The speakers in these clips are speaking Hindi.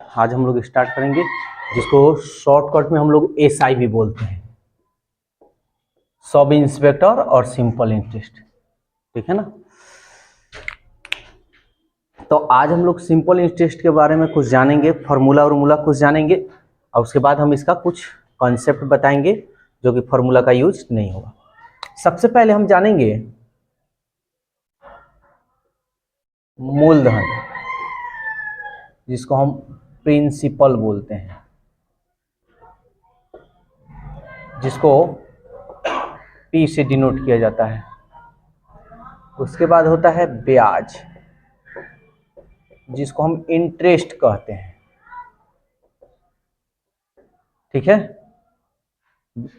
आज हम लोग स्टार्ट करेंगे, जिसको शॉर्टकट में हम लोग SI भी बोलते हैं, सब इंस्पेक्टर और सिंपल इंटरेस्ट। ठीक है ना। तो आज हम लोग सिंपल इंटरेस्ट के बारे में कुछ जानेंगे, फार्मूला वार्मूला कुछ जानेंगे, और उसके बाद हम इसका कुछ कॉन्सेप्ट बताएंगे जो कि फार्मूला का यूज नहीं होगा। सबसे पहले हम जानेंगे मूलधन, जिसको हम प्रिंसिपल बोलते हैं, जिसको P से डिनोट किया जाता है। उसके बाद होता है ब्याज, जिसको हम इंटरेस्ट कहते हैं। ठीक है,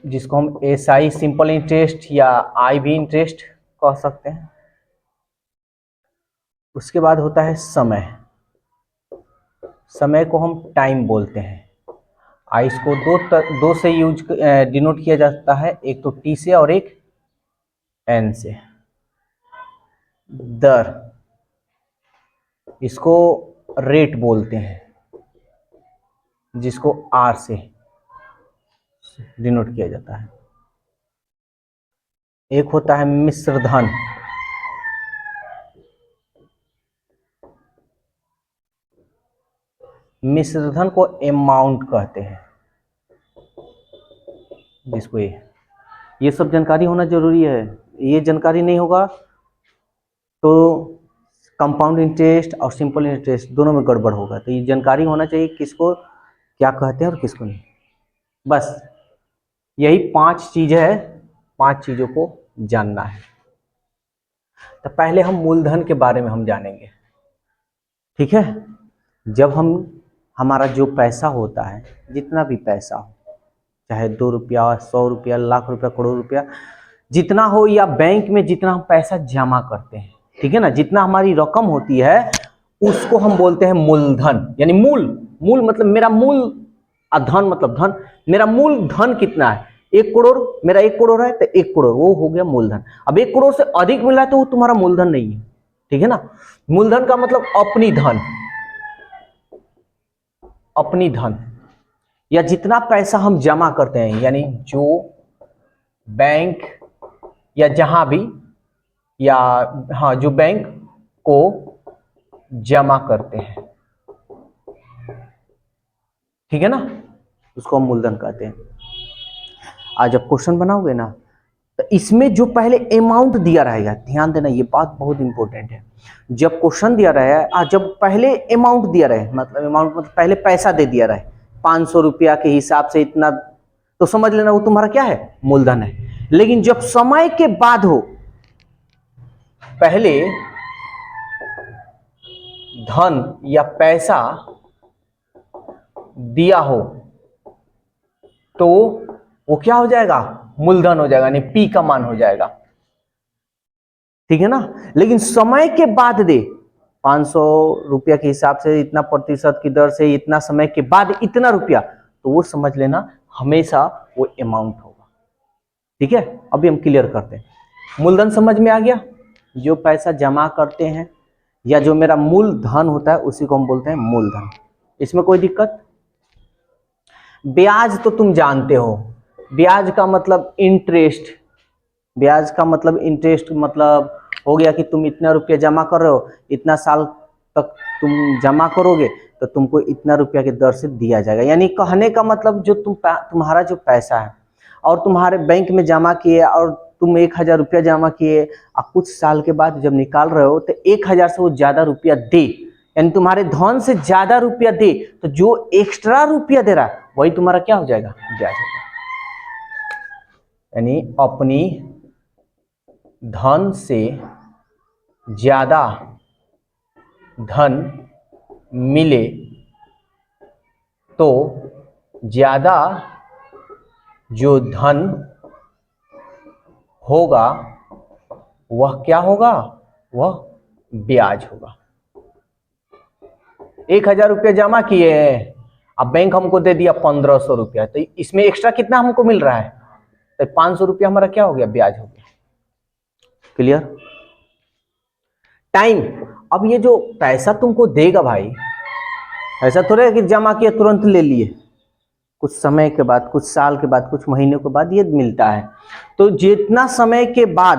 जिसको हम SI सिंपल इंटरेस्ट या IV इंटरेस्ट कह सकते हैं। उसके बाद होता है समय, समय को हम टाइम बोलते हैं। इसको दो से यूज डिनोट किया जाता है, एक तो T से और एक N से। दर, इसको रेट बोलते हैं, जिसको R से डिनोट किया जाता है। एक होता है मिश्र धन, मिश्र धन को अमाउंट कहते हैं, जिसको ये सब जानकारी होना जरूरी है। ये जानकारी नहीं होगा तो कंपाउंड इंटरेस्ट और सिंपल इंटरेस्ट दोनों में गड़बड़ होगा। तो ये जानकारी होना चाहिए किसको क्या कहते हैं और किसको नहीं। बस यही 5 चीजें है, 5 चीजों को जानना है। तो पहले हम मूलधन के बारे में हम जानेंगे। ठीक है, जब हमारा जो पैसा होता है, जितना भी पैसा हो, चाहे 2 रुपया, 100 रुपया, लाख रुपया, करोड़ रुपया, जितना हो, या बैंक में जितना हम पैसा जमा करते हैं, ठीक है ना, जितना हमारी रकम होती है उसको हम बोलते हैं मूलधन। यानी मूल मतलब मेरा मूल, धन मतलब धन, मेरा मूल धन कितना है, 1 करोड़, मेरा 1 करोड़ है तो 1 करोड़ वो हो गया मूलधन। अब 1 करोड़ से अधिक मिला है तो वो तुम्हारा मूलधन नहीं है। ठीक है ना। मूलधन का मतलब अपनी धन, अपनी धन, या जितना पैसा हम जमा करते हैं, यानी जो बैंक या जहां भी, या हाँ, जो बैंक को जमा करते हैं, ठीक है ना, उसको हम मूलधन कहते हैं। आज जब क्वेश्चन बनाओगे ना, तो इसमें जो पहले अमाउंट दिया रहेगा, ध्यान देना, ये बात बहुत इंपॉर्टेंट है। जब क्वेश्चन दिया रहे, जब पहले अमाउंट दिया रहे, मतलब अमाउंट मतलब पहले पैसा दे दिया रहे, 500 रुपया के हिसाब से इतना, तो समझ लेना वो तुम्हारा क्या है, मूलधन है। लेकिन जब समय के बाद हो, पहले धन या पैसा दिया हो, तो वो क्या हो जाएगा, मूलधन हो जाएगा, यानी P का मान हो जाएगा। ठीक है ना। लेकिन समय के बाद दे, 500 रुपया के हिसाब से इतना प्रतिशत की दर से इतना समय के बाद इतना रुपया, तो वो समझ लेना हमेशा वो अमाउंट होगा। ठीक है, अभी हम क्लियर करते हैं। मूलधन समझ में आ गया, जो पैसा जमा करते हैं या जो मेरा मूल धन होता है उसी को हम बोलते हैं मूलधन। इसमें कोई दिक्कत। ब्याज तो तुम जानते हो, ब्याज का मतलब इंटरेस्ट, ब्याज का मतलब इंटरेस्ट मतलब हो गया कि तुम इतना रुपया जमा कर रहे हो, इतना साल तक तुम जमा करोगे तो तुमको इतना रुपया की दर से दिया जाएगा। यानी कहने का मतलब जो तुम्हारा जो पैसा है और तुम्हारे बैंक में जमा किए, और तुम 1000 रुपया जमा किए, और कुछ साल के बाद जब निकाल रहे हो तो 1000 से वो ज्यादा रुपया दे, यानी तुम्हारे धन से ज्यादा रुपया दे, तो जो एक्स्ट्रा रुपया दे रहा है वही तुम्हारा क्या हो जाएगा, ब्याज होगा। यानी अपनी धन से ज्यादा धन मिले तो ज्यादा जो धन होगा वह क्या होगा, वह ब्याज होगा। 1000 रुपया जमा किए, अब बैंक हमको दे दिया 1500 रुपया, तो इसमें एक्स्ट्रा कितना हमको मिल रहा है, तो 500 रुपया हमारा क्या हो गया, ब्याज हो गया। क्लियर। टाइम, अब ये जो पैसा तुमको देगा भाई, ऐसा थोड़ा है कि जमा किया तुरंत ले लिए, कुछ समय के बाद, कुछ साल के बाद, कुछ महीनों के बाद ये मिलता है। तो जितना समय के बाद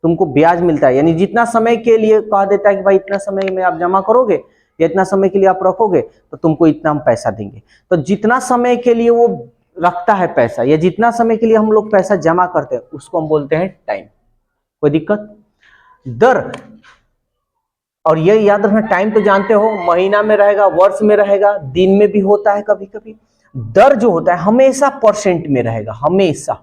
तुमको ब्याज मिलता है, यानी जितना समय के लिए कहा देता है कि भाई इतना समय में आप जमा करोगे या इतना समय के लिए आप रखोगे तो तुमको इतना हम पैसा देंगे। तो जितना समय के लिए वो रखता है पैसा, या जितना समय के लिए हम लोग पैसा जमा करते हैं, उसको हम बोलते हैं टाइम। कोई दिक्कत? दर, और ये याद रखना, टाइम तो जानते हो, महीना में रहेगा, वर्ष में रहेगा, दिन में भी होता है कभी कभी। दर जो होता है हमेशा परसेंट में रहेगा, हमेशा।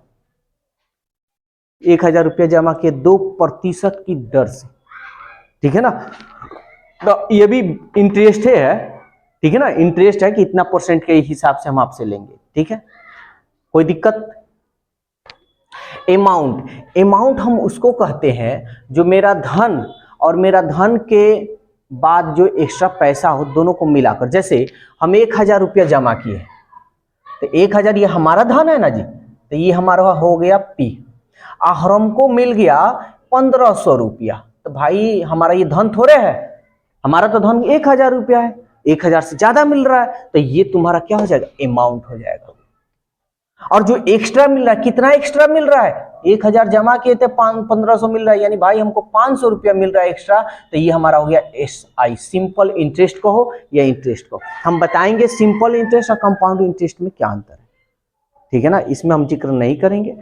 1,000 रुपया जमा किए 2% की दर से, ठीक है ना। तो ये भी इंटरेस्ट है, ठीक है ना, इंटरेस्ट है कि इतना परसेंट के हिसाब से हम आपसे लेंगे, ठीक है। कोई दिक्कत? अमाउंट, अमाउंट हम उसको कहते हैं जो मेरा धन और मेरा धन के बाद जो एक्स्ट्रा पैसा हो, दोनों को मिलाकर। जैसे हम 1,000 रुपया जमा किए, तो 1,000 ये हमारा धन है ना जी, तो ये हमारा हो गया पी, और हमको मिल गया 1,500 रुपया, तो भाई हमारा ये धन थोड़े है, हमारा तो धन 1,000 रुपया है, 1,000 से ज्यादा मिल रहा है, तो ये तुम्हारा क्या हो जाएगा? अमाउंट हो जाएगा। और जो एक्स्ट्रा मिल रहा है, कितना एक्स्ट्रा मिल रहा है? 1,000 जमा किए थे, 1,500 मिल रहा है, यानी भाई हमको 500 रुपया मिल रहा है एक्स्ट्रा, तो ये हमारा हो गया SI, सिंपल इंटरेस्ट कहो या इंटरेस्ट कहो। हम बताएंगे सिंपल इंटरेस्ट और कंपाउंड इंटरेस्ट में क्या अंतर है, ठीक है ना। इसमें हम जिक्र नहीं करेंगे,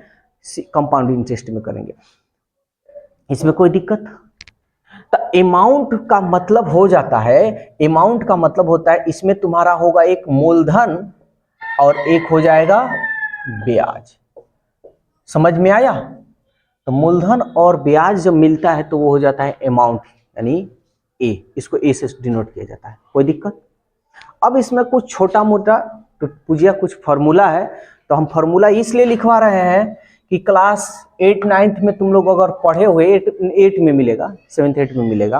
कंपाउंड इंटरेस्ट में करेंगे, इसमें कोई दिक्कत? तो अमाउंट का मतलब हो जाता है, अमाउंट का मतलब होता है इसमें तुम्हारा होगा एक मूलधन और एक हो जाएगा ब्याज। समझ में आया? तो मूलधन और ब्याज जब मिलता है तो वो हो जाता है अमाउंट, यानी ए, इसको ए से डिनोट किया जाता है। कोई दिक्कत? अब इसमें कुछ छोटा मोटा पूजिया कुछ फार्मूला है, तो हम फार्मूला इसलिए लिखवा रहे हैं कि क्लास 8 9th में तुम लोग अगर पढ़े हुए, 8 में मिलेगा, 7th 8 में मिलेगा,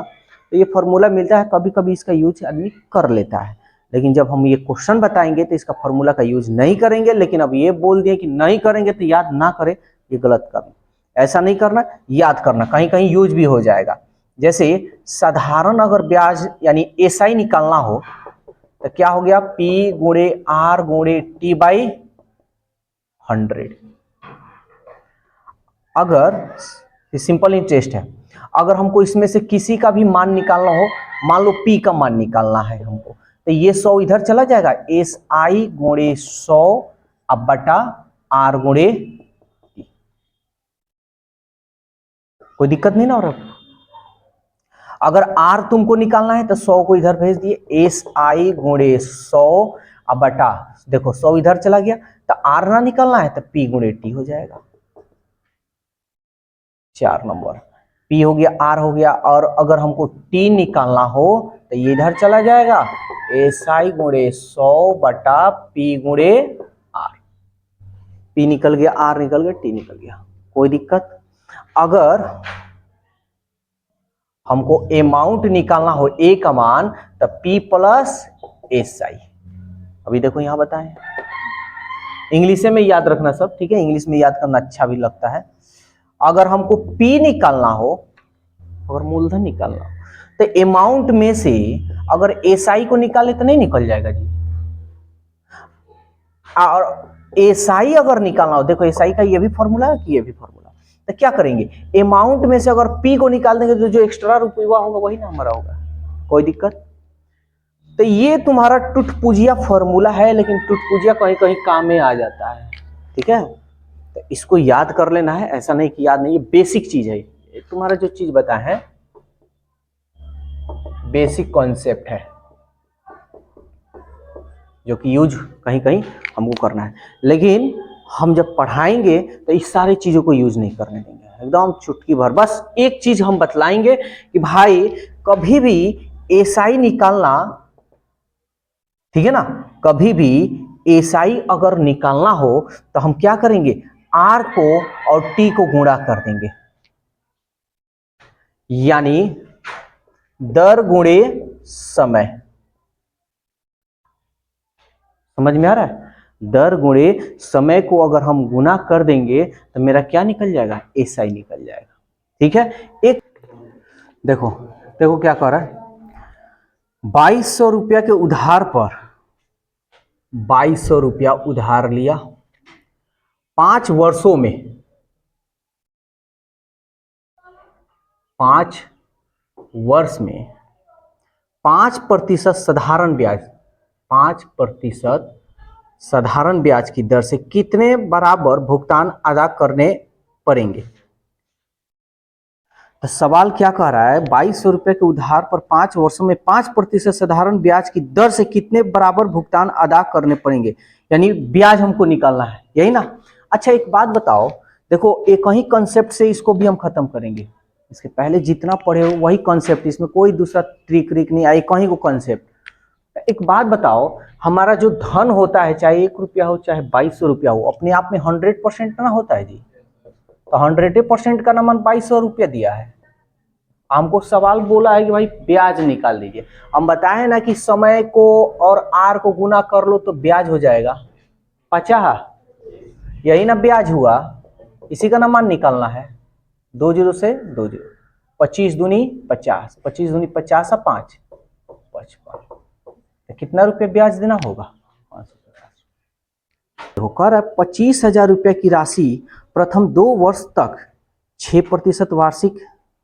तो ये फार्मूला मिलता है, कभी कभी इसका यूज आदमी कर लेता है, लेकिन जब हम ये क्वेश्चन बताएंगे तो इसका फार्मूला का यूज नहीं करेंगे। लेकिन अब ये बोल दिए कि नहीं करेंगे तो याद ना करें, ये गलत करना, ऐसा नहीं करना, याद करना, कहीं कहीं यूज भी हो जाएगा। जैसे साधारण अगर ब्याज यानी SI निकालना हो तो क्या हो गया? P गुणे R गुणे T बाई 100। अगर सिंपल इंटरेस्ट है, अगर हमको इसमें से किसी का भी मान निकालना हो, मान लो P का मान निकालना है हमको, तो ये 100 इधर चला जाएगा, SI गुणे 100 अब बटा R गुणे T। कोई दिक्कत नहीं ना हो रहा? अगर R तुमको निकालना है तो 100 को इधर भेज दिए, SI गुणे 100 अब बटा, देखो 100 इधर चला गया, तो R ना निकालना है तो P गुणे T हो जाएगा। 4 नंबर P हो गया, R हो गया, और अगर हमको T निकालना हो तो ये इधर चला जाएगा, SI गुणे 100 बटा P गुणे R। P निकल गया, R निकल गया, T निकल गया। कोई दिक्कत? अगर हमको अमाउंट निकालना हो, A का मान, तो P प्लस SI। अभी देखो यहां बताएं, इंग्लिश में याद रखना सब, ठीक है, इंग्लिश में याद करना अच्छा भी लगता है। अगर हमको P निकालना हो, अगर मूलधन निकालना हो, तो अमाउंट में से अगर SI को निकाले तो नहीं निकल जाएगा जी, और SI अगर निकालना हो, देखो SI का ये भी फॉर्मूला है कि ये भी फॉर्मूला, तो क्या करेंगे? अमाउंट में से अगर P को निकाल देंगे तो जो एक्स्ट्रा रुपया होगा वही ना हमारा होगा। कोई दिक्कत? तो ये तुम्हारा टुटपुजिया फॉर्मूला है, लेकिन टुटपुजिया कहीं कहीं काम में आ जाता है, ठीक है। तो इसको याद कर लेना है, ऐसा नहीं कि याद नहीं, ये बेसिक चीज है, ये तुम्हारा जो चीज बताया है बेसिक कॉन्सेप्ट है, जो कि यूज कहीं कहीं हमको करना है, लेकिन हम जब पढ़ाएंगे तो इस सारी चीजों को यूज नहीं करने देंगे, एकदम चुटकी भर। बस एक चीज हम बतलाएंगे कि भाई कभी भी SI निकालना, ठीक है ना, कभी भी SI अगर निकालना हो तो हम क्या करेंगे? R को और T को गुणा कर देंगे, यानी दर गुणे समय। समझ में आ रहा है? दर गुणे समय को अगर हम गुना कर देंगे तो मेरा क्या निकल जाएगा? SI निकल जाएगा, ठीक है। एक देखो देखो क्या कर रहा है, ₹2200 के उधार पर, ₹2200 उधार लिया, 5 वर्षों में, 5 वर्ष में 5% साधारण ब्याज, 5% साधारण ब्याज की दर से कितने बराबर भुगतान अदा करने पड़ेंगे। तो सवाल क्या कह रहा है, ₹2200 के उधार पर 5 वर्षों में 5% साधारण ब्याज की दर से कितने बराबर भुगतान अदा करने पड़ेंगे, यानी ब्याज हमको निकालना है, यही ना। अच्छा एक बात बताओ, देखो एक ही कंसेप्ट से इसको भी हम खत्म करेंगे, इसके पहले जितना पढ़े हो वही कंसेप्ट, इसमें कोई दूसरा ट्रिक व्रिक नहीं, एक ही को कंसेप्ट। एक बात बताओ, हमारा जो धन होता है, चाहे ₹1 हो चाहे ₹2200 हो, अपने आप में 100% ना होता है जी। तो 100% का नमन ₹2200 दिया है, हमको सवाल बोला है कि भाई ब्याज निकाल दीजिए। हम बताए ना कि समय को और आर को गुना कर लो तो ब्याज हो जाएगा 50, यही ना ब्याज हुआ, इसी का नमन निकालना है। 20 से 20, 25 दूनी 50, 25 दूनी 50 और 5 55, तो कितना रुपये ब्याज देना होगा, 550 होकर। 25,000 की राशि प्रथम 2 वर्ष तक 6% वार्षिक,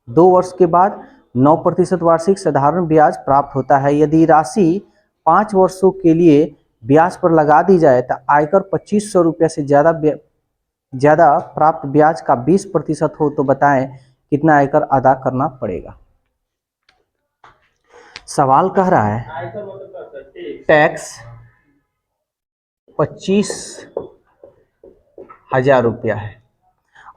2 वर्ष के बाद 9% वार्षिक साधारण ब्याज प्राप्त होता है। यदि राशि 5 वर्षों के लिए ब्याज पर लगा दी जाए तो आयकर ₹2500 से ज़्यादा प्राप्त ब्याज का 20% हो तो बताएं कितना आयकर अदा करना पड़ेगा। सवाल कह रहा है टैक्स ₹25,000 है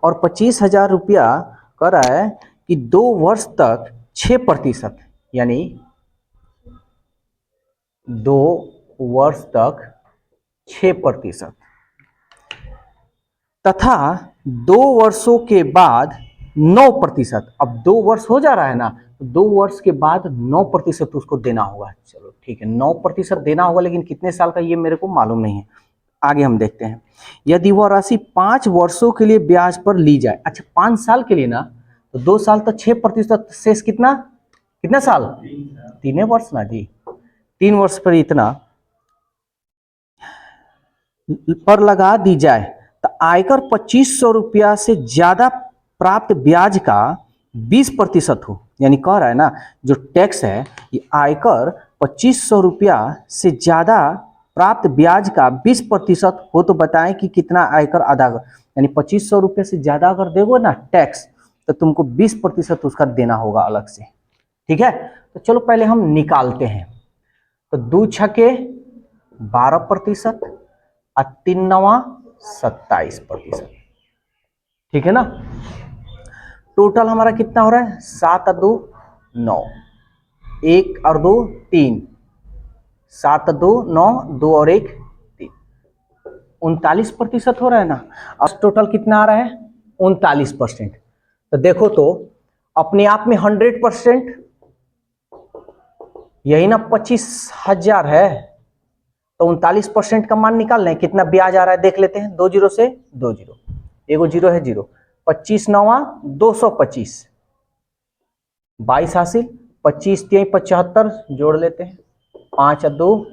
और ₹25,000 कह रहा है कि 2 वर्ष तक 6%, यानी 2 वर्ष तक 6%, तथा 2 वर्षों के बाद 9%। अब 2 वर्ष हो जा रहा है ना, तो 2 वर्ष के बाद 9% उसको देना होगा। चलो ठीक है, 9% देना होगा, लेकिन कितने साल का ये मेरे को मालूम नहीं है, आगे हम देखते हैं। यदि वह राशि 5 वर्षों के लिए ब्याज पर ली जाए, अच्छा 5 साल के लिए ना, तो 2 साल तो 6% शेष कितना, कितना साल, 3 वर्ष ना जी, 3 वर्ष पर इतना पर लगा दी जाए तो आयकर ₹2500 से ज्यादा प्राप्त ब्याज का 20% हो, यानी कह रहा है ना जो टैक्स है ये आयकर ₹2500 से ज्यादा प्राप्त ब्याज का 20% हो तो बताएं कि कितना आयकर अदा कर, यानी ₹2500 से ज्यादा अगर दोगे ना टैक्स तो तुमको 20% उसका देना होगा अलग से, ठीक है। तो चलो पहले हम निकालते हैं, तो 2 छके 12% और 3 नवा 27%, ठीक है ना। टोटल हमारा कितना हो रहा है, 7 और 2 9, 1 और 2 3, 7 और 2 9, 2 और 1 3, 39% हो रहा है ना। अब टोटल कितना आ रहा है, 39%। तो देखो तो अपने आप में 100%, यही ना 25,000 है, तो 39% का मान निकाल लें, कितना ब्याज आ रहा है देख लेते हैं। 2 जीरो से 2 जीरो, एगो जीरो है जीरो, 25 नवा 225, 22 हासिल, 25 3 75 जोड़ लेते हैं, 5 और 2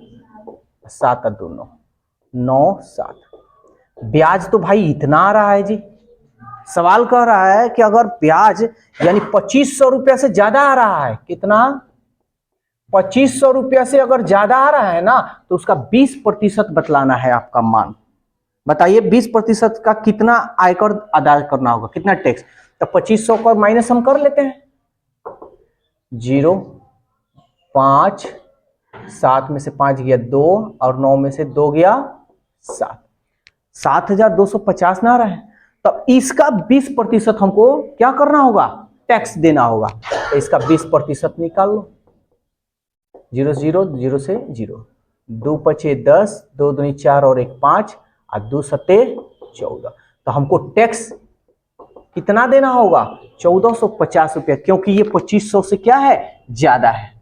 7 और 2 9, 9 7। ब्याज तो भाई इतना आ रहा है जी, सवाल कह रहा है कि अगर ब्याज यानी ₹2500 से ज्यादा आ रहा है, कितना, ₹2500 से अगर ज्यादा आ रहा है ना, तो उसका 20% बतलाना है आपका मान। बताइए 20% का कितना आयकर अदा करना होगा, कितना टैक्स। तो 2500 का माइनस हम कर लेते हैं, 0 5, 7 में से 5 गया 2 और 9 में से 2 गया 7, 7,250 ना आ रहा है। तो इसका 20% हमको क्या करना होगा, टैक्स देना होगा। तो इसका 20% निकाल लो, 0 0 0 से 0, 2 पचे 10, 2 दूनी 4 और 1 5 और 2 सत्ते 14। तो हमको टैक्स कितना देना होगा, ₹1450, क्योंकि ये 2500 से क्या है, ज्यादा है।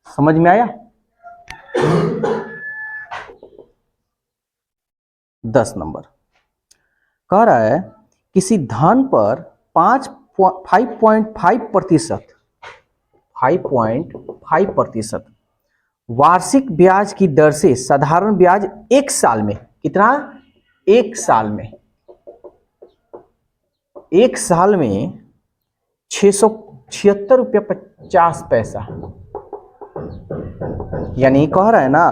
समझ में आया। 10 नंबर कह रहा है किसी धन पर 5.5% 5.5%। वार्षिक ब्याज की दर से साधारण ब्याज एक साल में कितना, एक साल में 676.50 रुपया। यानी कह रहा है ना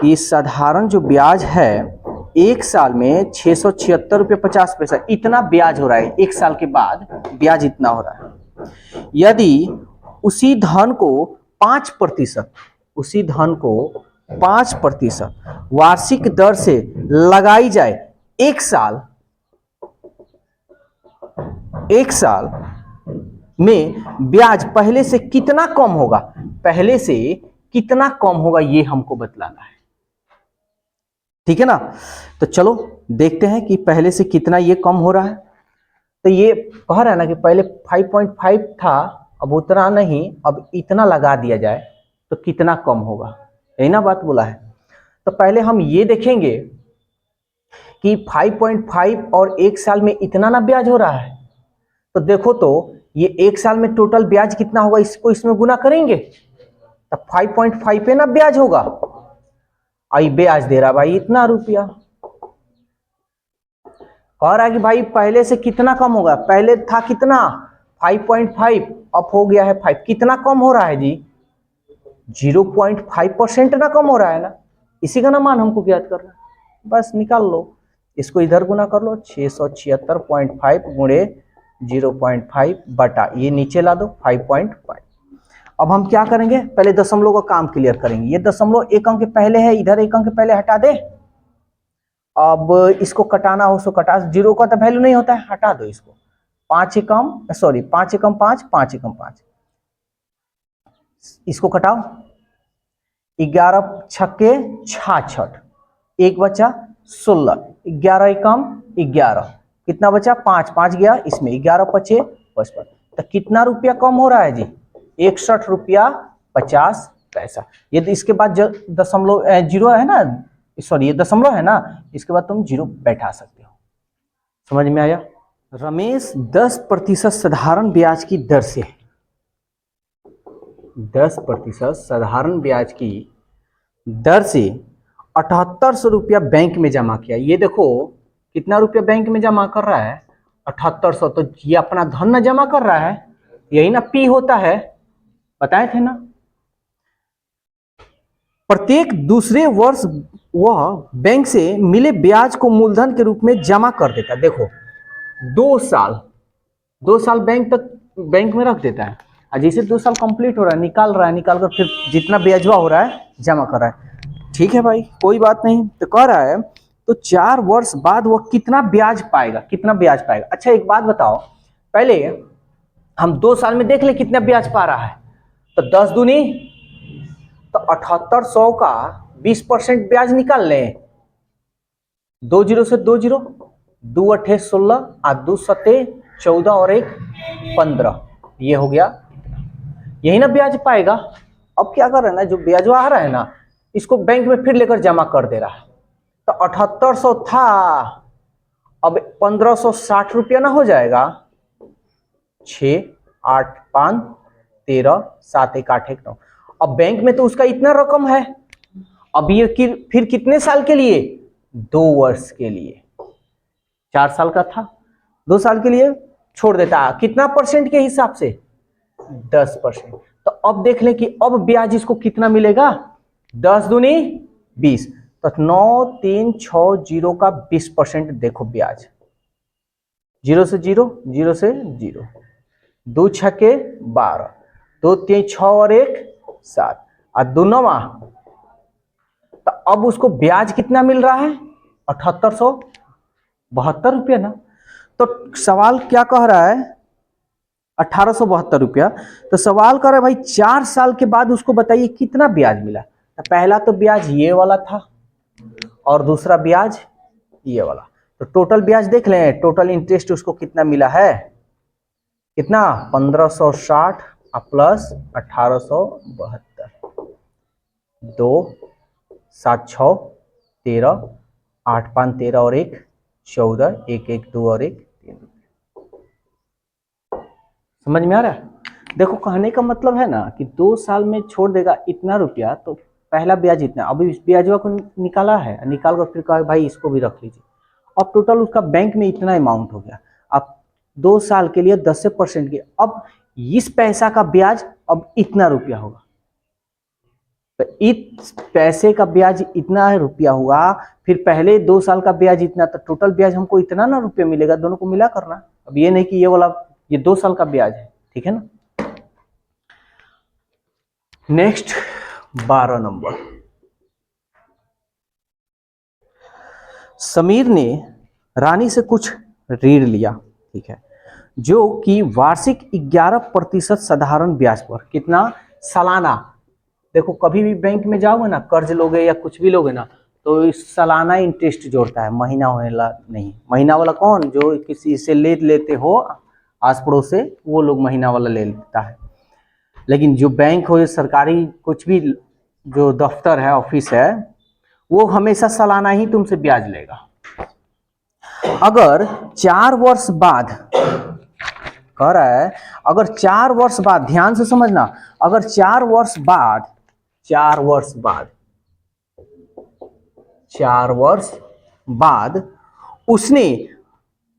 कि साधारण जो ब्याज है एक साल में 676.50 रुपया, इतना ब्याज हो रहा है, एक साल के बाद ब्याज इतना हो रहा है। यदि उसी धन को 5%, उसी धन को 5% वार्षिक दर से लगाई जाए एक साल में ब्याज पहले से कितना कम होगा, पहले से कितना कम होगा ये हमको बतलाना है। ठीक है ना। तो चलो देखते हैं कि पहले से कितना ये कम हो रहा है। तो ये कह रहा है ना कि पहले 5.5 था, अब उतना नहीं, अब इतना लगा दिया जाए तो कितना कम होगा, यही ना बात बोला है। तो पहले हम ये देखेंगे कि 5.5 और एक साल में इतना ना ब्याज हो रहा है। तो देखो तो ये एक साल में टोटल ब्याज कितना होगा, इसको इसमें गुना करेंगे तब 5.5 पे ना ब्याज होगा। आई ब्याज दे रहा भाई इतना रुपया, कह रहा है कि भाई पहले से कितना कम होगा, पहले था कितना 5.5, अब हो गया है 5, कितना कम हो रहा है जी, 0.5% ना कम हो रहा है ना, इसी का ना मान हमको ज्ञात करना है। बस निकाल लो, इसको इधर गुना कर लो, 676.5 गुणे 0.5 बटा ये नीचे ला दो 5.5। अब हम क्या करेंगे, पहले दशमलव का काम क्लियर करेंगे। ये दशमलव एक अंक पहले है, इधर एक अंक पहले हटा दे। अब इसको कटाना हो सो कटा, जीरो का तो वैल्यू नहीं होता है, हटा दो इसको। 5 एकम 5, 5 एकम 5, इसको कटाओ। 11 छक्के 66, एक बचा 16, 11 एकम 11, कितना बचा 5, 5 गया इसमें, 11 पचे 55। तो कितना रुपया कम हो रहा है जी, 61 रुपया 50 पैसा। ये इसके बाद दशमलव जीरो है ना, सॉरी ये दशमलव है ना, इसके बाद तुम जीरो बैठा सकते हो। समझ में आया। रमेश 10% साधारण ब्याज की दर से 10% साधारण ब्याज की दर से 7800 रुपया बैंक में जमा किया। ये देखो कितना रुपया बैंक में जमा कर रहा है, 7800। तो ये अपना धन न जमा कर रहा है, यही ना पी होता है, बताए थे ना। प्रत्येक दूसरे वर्ष वह बैंक से मिले ब्याज को मूलधन के रूप में जमा कर देता है। देखो 2 साल बैंक में रख देता है, और जैसे 2 साल कंप्लीट हो रहा है निकाल कर फिर जितना ब्याजवा हो रहा है जमा कर रहा है। ठीक है भाई कोई बात नहीं। तो कह रहा है तो 4 वर्ष बाद वह कितना ब्याज पाएगा, कितना ब्याज पाएगा। अच्छा एक बात बताओ, पहले हम 2 साल में देख ले कितना ब्याज पा रहा है। तो 10 दूनी तो 7800 का 20% ब्याज निकाल लें। 2 जीरो से 2 जीरो, 2 अठे 16 और 2 सते 14 और 1 15, ये हो गया, यही ना ब्याज पाएगा। अब क्या कर रहा है ना, जो ब्याज आ रहा है ना इसको बैंक में फिर लेकर जमा कर दे रहा है। तो 7800 था, अब 1560 रुपया ना हो जाएगा। 6 8 5 13 7 1 8 1 9। अब बैंक में तो उसका इतना रकम है, अब ये फिर कितने साल के लिए, 2 वर्ष के लिए। 4 साल का था, 2 साल के लिए छोड़ देता है। कितना परसेंट के हिसाब से, 10%। तो अब देख लें कि अब ब्याज इसको कितना मिलेगा, 10 दूनी 20, तो 9360 का 20% देखो ब्याज। 0 से 0, 0 से 0, 2 छक्के 12, 2 3 6 और 1 7 और 2 9। तो अब उसको ब्याज कितना मिल रहा है, 7872 रुपया ना। तो सवाल क्या कह रहा है, 1872 रुपया। तो सवाल कर रहा है भाई 4 साल के बाद उसको बताइए कितना ब्याज मिला। तो पहला तो ब्याज ये वाला था और दूसरा ब्याज ये वाला। तो टोटल ब्याज देख लें, टोटल इंटरेस्ट उसको कितना मिला है, कितना 1560 प्लस 1872, 2 7 6 13, 8 5 13 और 1 14, 1 1 2 और 1 3। समझ में आ रहा है। देखो कहने का मतलब है ना कि 2 साल में छोड़ देगा इतना रुपया, तो पहला ब्याज इतना, अभी इस ब्याजवा को निकाला है, निकाल कर फिर कहा भाई इसको भी रख लीजिए, अब टोटल उसका बैंक में इतना अमाउंट हो गया। अब 2 साल के लिए 10% की, अब इस पैसा का ब्याज अब इतना रुपया होगा, तो इस पैसे का ब्याज इतना रुपया हुआ, फिर पहले 2 साल का ब्याज इतना, तो टोटल ब्याज हमको इतना ना रुपया मिलेगा, दोनों को मिला करना। अब ये नहीं कि ये वाला ये 2 साल का ब्याज है, ठीक है ना। नेक्स्ट 12 नंबर, समीर ने रानी से कुछ ऋण लिया, ठीक है, जो कि वार्षिक 11% साधारण ब्याज पर, कितना, सालाना। देखो कभी भी बैंक में जाओगे ना, कर्ज लोगे या कुछ भी लोगे ना, तो इस सालाना इंटरेस्ट जोड़ता है, महीना वाला नहीं। महीना वाला कौन, जो किसी से ले लेते हो आस पड़ोस से, वो लोग महीना वाला ले लेता है। लेकिन जो बैंक हो या सरकारी कुछ भी जो दफ्तर है, ऑफिस है, वो हमेशा सालाना ही तुमसे ब्याज लेगा। अगर 4 वर्ष बाद, कह रहा है अगर 4 वर्ष बाद, ध्यान से समझना, अगर 4 वर्ष बाद, 4 वर्ष बाद, 4 वर्ष बाद उसने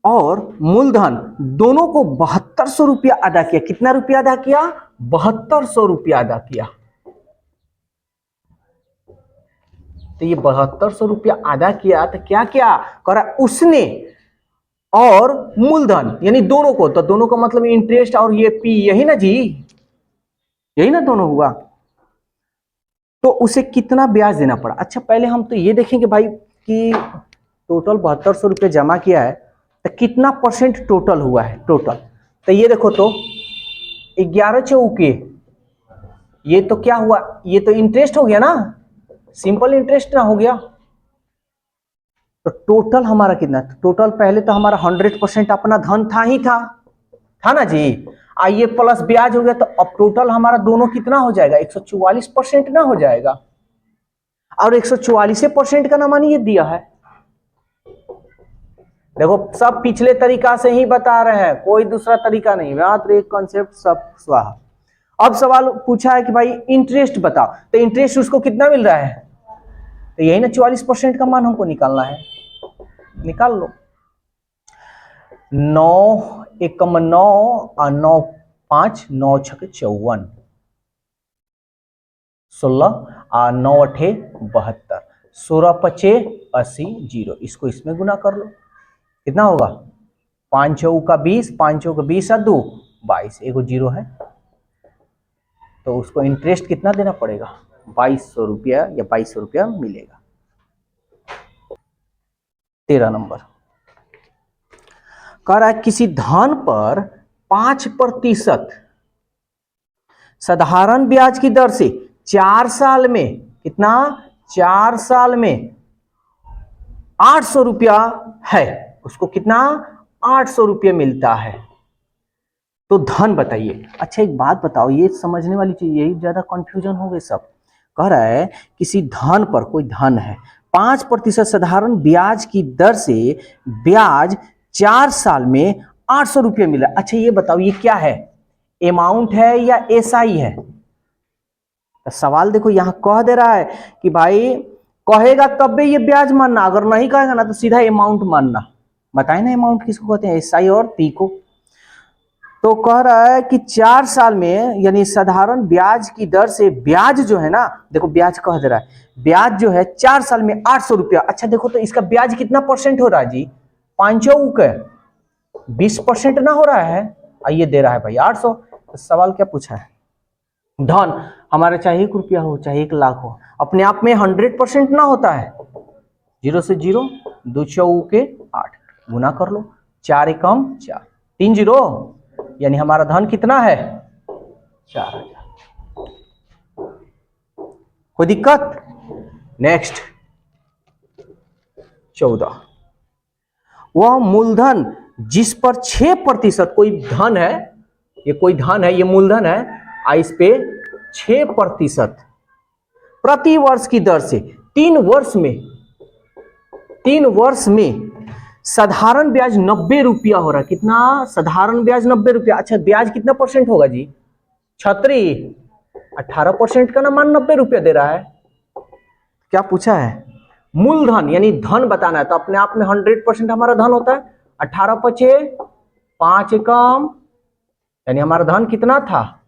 और मूलधन दोनों को 7200 रुपया अदा किया, कितना रुपया अदा किया, 7200 रुपया अदा किया, तो ये 7200 रुपया अदा किया, तो क्या क्या करा उसने और मूलधन, यानी दोनों को, तो दोनों का मतलब इंटरेस्ट और ये पी, यही ना जी, यही ना दोनों हुआ, तो उसे कितना ब्याज देना पड़ा। अच्छा पहले हम तो ये देखेंगे भाई कि टोटल 7200 रुपये जमा किया है, तो कितना % टोटल हुआ है, टोटल, तो ये देखो तो 11 चौके, ये तो क्या हुआ, ये तो इंटरेस्ट हो गया ना, सिंपल इंटरेस्ट ना हो गया, तो टोटल हमारा कितना, टोटल पहले तो हमारा 100% अपना धन था ही था ना जी, आइए प्लस ब्याज हो गया, तो अब टोटल हमारा दोनों कितना हो जाएगा, 144% ना हो जाएगा, और 144% का नाम ये दिया है। देखो सब पिछले तरीका से ही बता रहे हैं, कोई दूसरा तरीका नहीं, मात्र एक कॉन्सेप्ट, सब स्वाहा। अब सवाल पूछा है कि भाई इंटरेस्ट बताओ, तो इंटरेस्ट उसको कितना मिल रहा है, तो यही ना 44% का मान हमको निकालना है, निकाल लो। 9 एकम 9 और 9 5 9 6 54, 16 और 9 8 72, 16 5 80 0, इसको इसमें गुना कर लो, कितना होगा, 5 चौका 20, 5 चौका 20 और 2 22, एगो जीरो है, तो उसको इंटरेस्ट कितना देना पड़ेगा, 2200 रुपया या 2200 रुपया मिलेगा। 13 नंबर कह रहा है किसी धन पर 5% साधारण ब्याज की दर से 4 साल में, कितना, 4 साल में 800 रुपया है, उसको कितना, 800 रुपया मिलता है, तो धन बताइए। अच्छा एक बात बताओ, ये समझने वाली चीज, यही ज्यादा कंफ्यूजन हो गई सब। कह रहा है किसी धन पर, कोई धन है, 5% साधारण ब्याज की दर से ब्याज 4 साल में 800 रुपये मिला। अच्छा ये बताओ ये क्या है, अमाउंट है या एसआई है, तो सवाल देखो यहां कह दे रहा है कि भाई कहेगा तब भी ये ब्याज मानना, अगर नहीं कहेगा ना तो सीधा अमाउंट मानना। बताए ना अमाउंट किसको कहते हैं, एसआई और पी को। तो कह रहा है कि 4 साल में, यानी साधारण ब्याज की दर से ब्याज जो है ना, देखो ब्याज कह दे रहा है, ब्याज जो है 4 साल में 800 रुपया। अच्छा देखो तो इसका ब्याज कितना % हो रहा है जी, 20% ना हो रहा है, ये दे रहा है भाई 800। तो सवाल क्या पूछा है, धन हमारा चाहे 1 रुपया हो चाहे 1 लाख हो, अपने आप में 100% ना होता है, 0 से 0, 2 चौके 8, गुना कर लो, 4 एकम 4, 3 0, यानी हमारा धन कितना है, 4000। कोई दिक्कत। नेक्स्ट 14, वह मूलधन जिस पर 6%, कोई धन है, ये कोई धन है, ये मूलधन है, इस पे 6% प्रति वर्ष की दर से 3 वर्ष में साधारण ब्याज 90 रुपया हो रहा है, कितना, साधारण ब्याज 90 रुपया। अच्छा ब्याज कितना % होगा जी, छतरी 18% का ना मान 90 रुपया दे रहा है। क्या पूछा है? मूलधन यानी धन बताना है, तो अपने आप में 100% हमारा धन होता है। 18 पचे 5 एकम, यानी हमारा धन कितना था